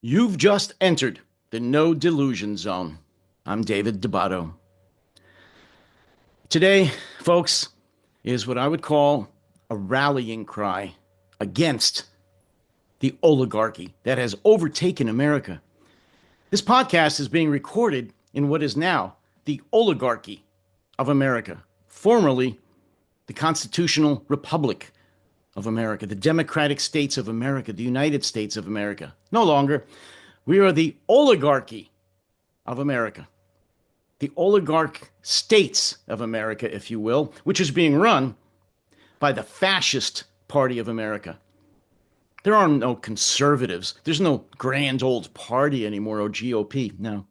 You've just entered the no delusion zone. I'm David DeBatto. Today, folks, is what I would call a rallying cry against the oligarchy that has overtaken America. This podcast is being recorded in what is now the Oligarchy of America, formerly the Constitutional Republic of America, the Democratic States of America, the United States of America. No longer. We are the Oligarchy of America, the oligarch states of America, if you will, which is being run by the fascist party of America. There are no conservatives. There's no grand old party anymore, or GOP. No.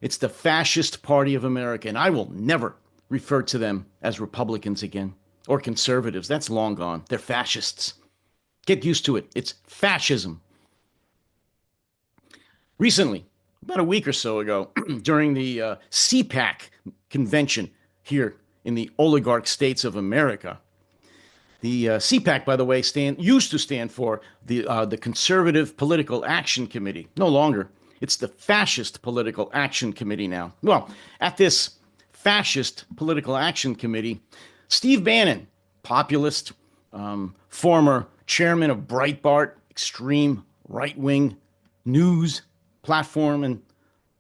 It's the fascist party of America, and I will never refer to them as Republicans again or conservatives. That's long gone. They're fascists. Get used to it. It's fascism. Recently, about a week or so ago, during the CPAC convention here in the oligarch states of America, the CPAC, by the way, used to stand for the Conservative Political Action Committee. No longer. It's the Fascist Political Action Committee now. Well, at this Fascist Political Action Committee, Steve Bannon, populist, former chairman of Breitbart, extreme right-wing news platform, and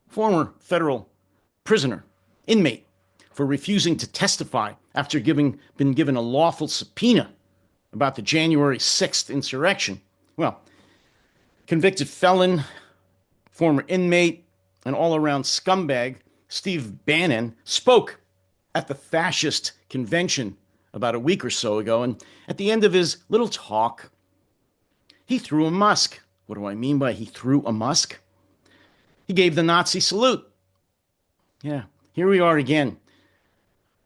former federal prisoner, inmate, for refusing to testify after been given a lawful subpoena about the January 6th insurrection. Well, convicted felon, former inmate, and all-around scumbag, Steve Bannon, spoke at the fascist convention about a week or so ago, and at the end of his little talk, he threw a Musk. What do I mean by he threw a Musk? He gave the Nazi salute. Yeah, here we are again.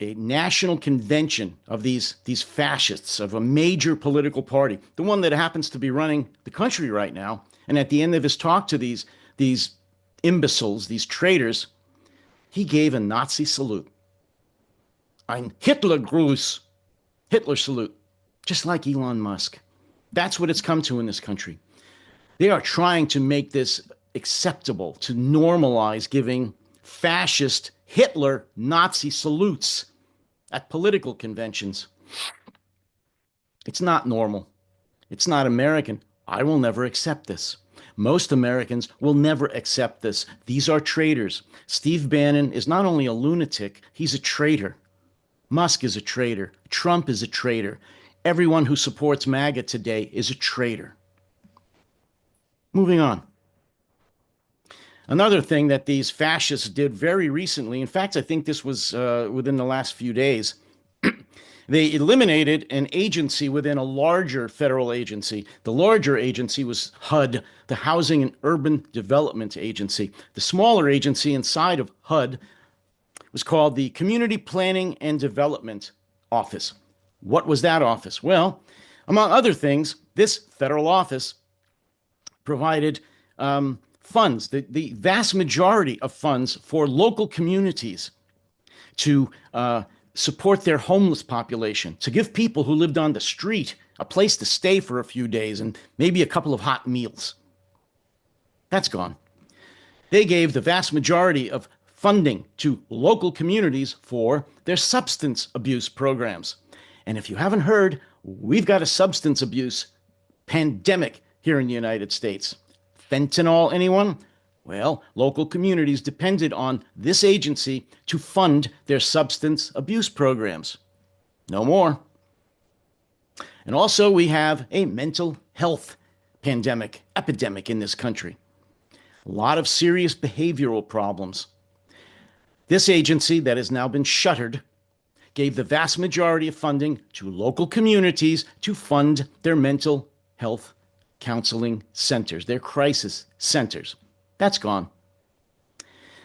A national convention of these fascists of a major political party, the one that happens to be running the country right now. And at the end of his talk to these imbeciles, these traitors, he gave a Nazi salute. Ein Hitlergruß, Hitler salute, just like Elon Musk. That's what it's come to in this country. They are trying to make this acceptable, to normalize giving fascist Hitler Nazi salutes at political conventions. It's not normal. It's not American. I will never accept this. Most Americans will never accept this. These are traitors. Steve Bannon is not only a lunatic, he's a traitor. Musk is a traitor. Trump is a traitor. Everyone who supports MAGA today is a traitor. Moving on. Another thing that these fascists did very recently, in fact, I think this was within the last few days, they eliminated an agency within a larger federal agency. The larger agency was HUD, the Housing and Urban Development Agency. The smaller agency inside of HUD was called the Community Planning and Development Office. What was that office? Well, among other things, this federal office provided funds, the vast majority of funds for local communities to support their homeless population, to give people who lived on the street a place to stay for a few days and maybe a couple of hot meals. That's gone. They gave the vast majority of funding to local communities for their substance abuse programs. And if you haven't heard, we've got a substance abuse pandemic here in the United States. Fentanyl, anyone? Well, local communities depended on this agency to fund their substance abuse programs. No more. And also, we have a mental health epidemic in this country. A lot of serious behavioral problems. This agency that has now been shuttered gave the vast majority of funding to local communities to fund their mental health counseling centers, their crisis centers. That's gone.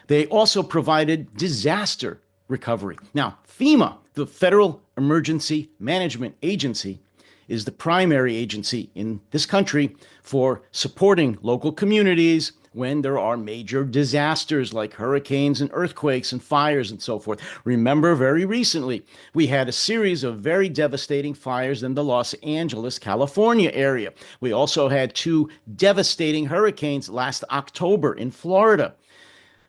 They also provided disaster recovery. Now, FEMA, the Federal Emergency Management Agency, is the primary agency in this country for supporting local communities when there are major disasters like hurricanes and earthquakes and fires and so forth. Remember, very recently, we had a series of very devastating fires in the Los Angeles, California area. We also had two devastating hurricanes last October in Florida.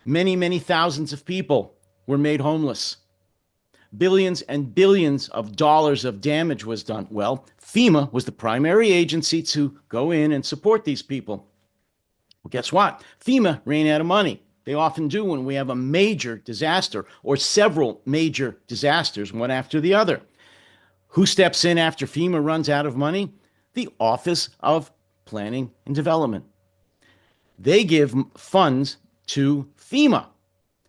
Many, many thousands of people were made homeless. Billions and billions of dollars of damage was done. Well, FEMA was the primary agency to go in and support these people. Well, guess what? FEMA ran out of money. They often do when we have a major disaster or several major disasters, one after the other. Who steps in after FEMA runs out of money? The Office of Planning and Development. They give funds to FEMA,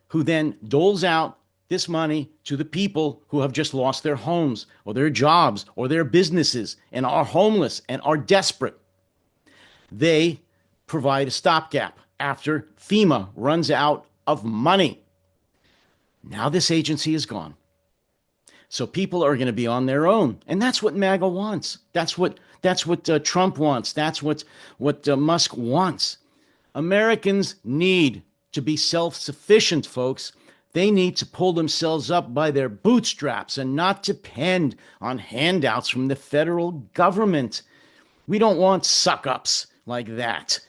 who then doles out this money to the people who have just lost their homes or their jobs or their businesses and are homeless and are desperate. They provide a stopgap after FEMA runs out of money. Now this agency is gone. So people are going to be on their own. And that's what MAGA wants. That's what Trump wants. That's what Musk wants. Americans need to be self-sufficient, folks. They need to pull themselves up by their bootstraps and not depend on handouts from the federal government. We don't want suck-ups like that.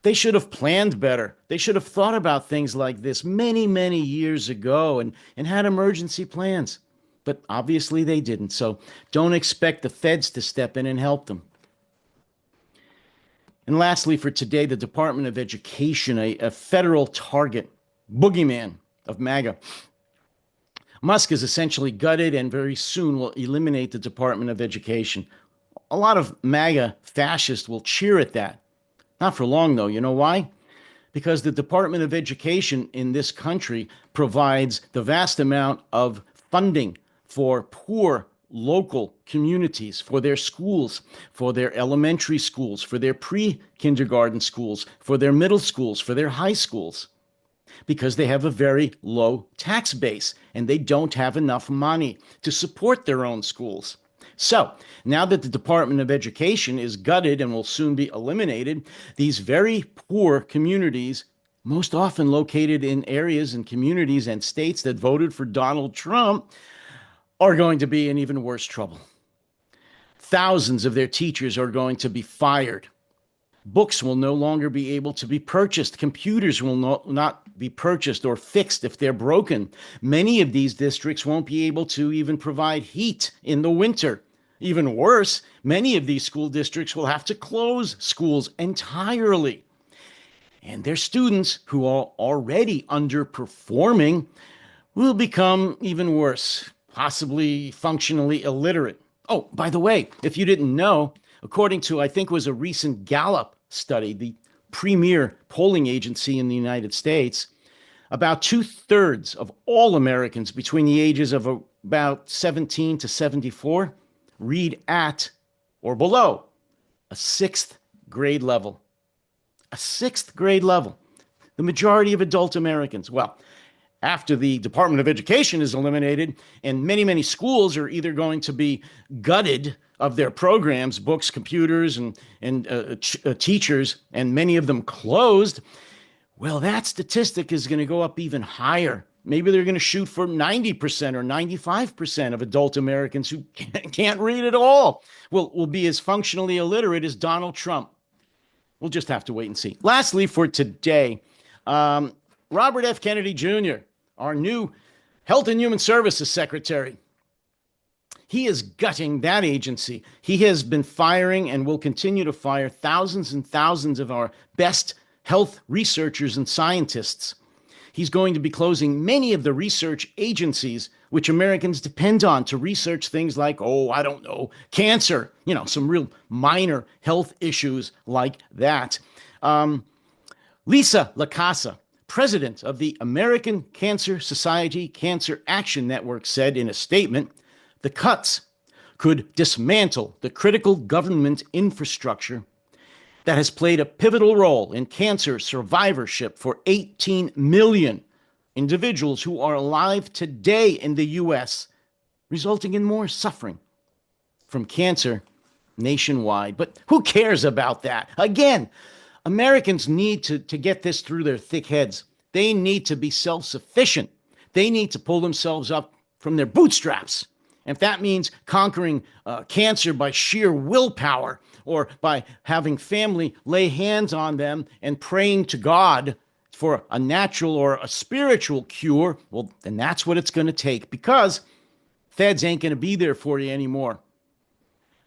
They should have planned better. They should have thought about things like this many, many years ago and had emergency plans. But obviously they didn't. So don't expect the feds to step in and help them. And lastly, for today, the Department of Education, a federal target, boogeyman of MAGA. Musk is essentially gutted and very soon will eliminate the Department of Education. A lot of MAGA fascists will cheer at that. Not for long, though. You know why? Because the Department of Education in this country provides the vast amount of funding for poor local communities, for their schools, for their elementary schools, for their pre-kindergarten schools, for their middle schools, for their high schools, because they have a very low tax base and they don't have enough money to support their own schools. So now that the Department of Education is gutted and will soon be eliminated, these very poor communities, most often located in areas and communities and states that voted for Donald Trump, are going to be in even worse trouble. Thousands of their teachers are going to be fired. Books will no longer be able to be purchased. Computers will not be purchased or fixed if they're broken. Many of these districts won't be able to even provide heat in the winter. Even worse, many of these school districts will have to close schools entirely. And their students, who are already underperforming, will become even worse, possibly functionally illiterate. Oh, by the way, if you didn't know, according to, I think it was a recent Gallup study, the premier polling agency in the United States, about 2/3 of all Americans between the ages of about 17 to 74 read at or below a 6th grade level. A 6th grade level. The majority of adult Americans. Well, after the Department of Education is eliminated and many, many schools are either going to be gutted of their programs, books, computers, and teachers, and many of them closed, well, that statistic is going to go up even higher. Maybe they're going to shoot for 90% or 95% of adult Americans who can't read at all will be as functionally illiterate as Donald Trump. We'll just have to wait and see. Lastly, for today, Robert F. Kennedy Jr., our new Health and Human Services Secretary, he is gutting that agency. He has been firing and will continue to fire thousands and thousands of our best health researchers and scientists. He's going to be closing many of the research agencies which Americans depend on to research things like, cancer, some real minor health issues like that. Lisa LaCasa, president of the American Cancer Society Cancer Action Network, said in a statement, the cuts could dismantle the critical government infrastructure that has played a pivotal role in cancer survivorship for 18 million individuals who are alive today in the U.S., resulting in more suffering from cancer nationwide. But who cares about that? Again, Americans need to get this through their thick heads. They need to be self-sufficient. They need to pull themselves up from their bootstraps. And if that means conquering cancer by sheer willpower or by having family lay hands on them and praying to God for a natural or a spiritual cure, well, then that's what it's going to take, because feds ain't going to be there for you anymore.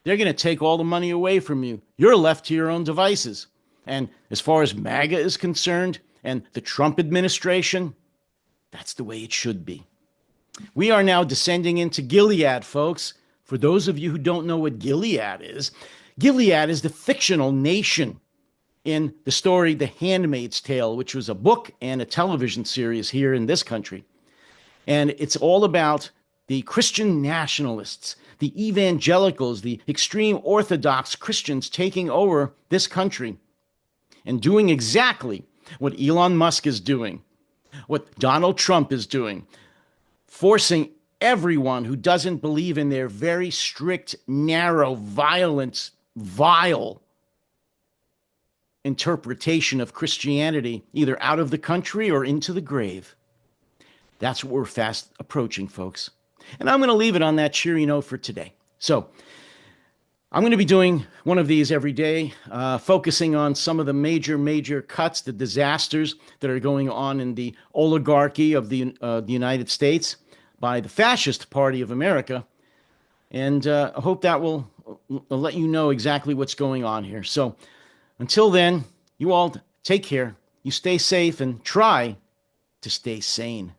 They're going to take all the money away from you. You're left to your own devices. And as far as MAGA is concerned and the Trump administration, that's the way it should be. We are now descending into Gilead, folks. For those of you who don't know what Gilead is the fictional nation in the story The Handmaid's Tale, which was a book and a television series here in this country. And it's all about the Christian nationalists, the evangelicals, the extreme Orthodox Christians taking over this country and doing exactly what Elon Musk is doing, what Donald Trump is doing, forcing everyone who doesn't believe in their very strict, narrow, violent, vile interpretation of Christianity either out of the country or into the grave. That's what we're fast approaching, folks. And I'm going to leave it on that cheery note for today. So I'm going to be doing one of these every day, focusing on some of the major cuts, the disasters that are going on in the oligarchy of the United States by the fascist party of America. And I hope that will let you know exactly what's going on here. So until then, you all take care, you stay safe, and try to stay sane.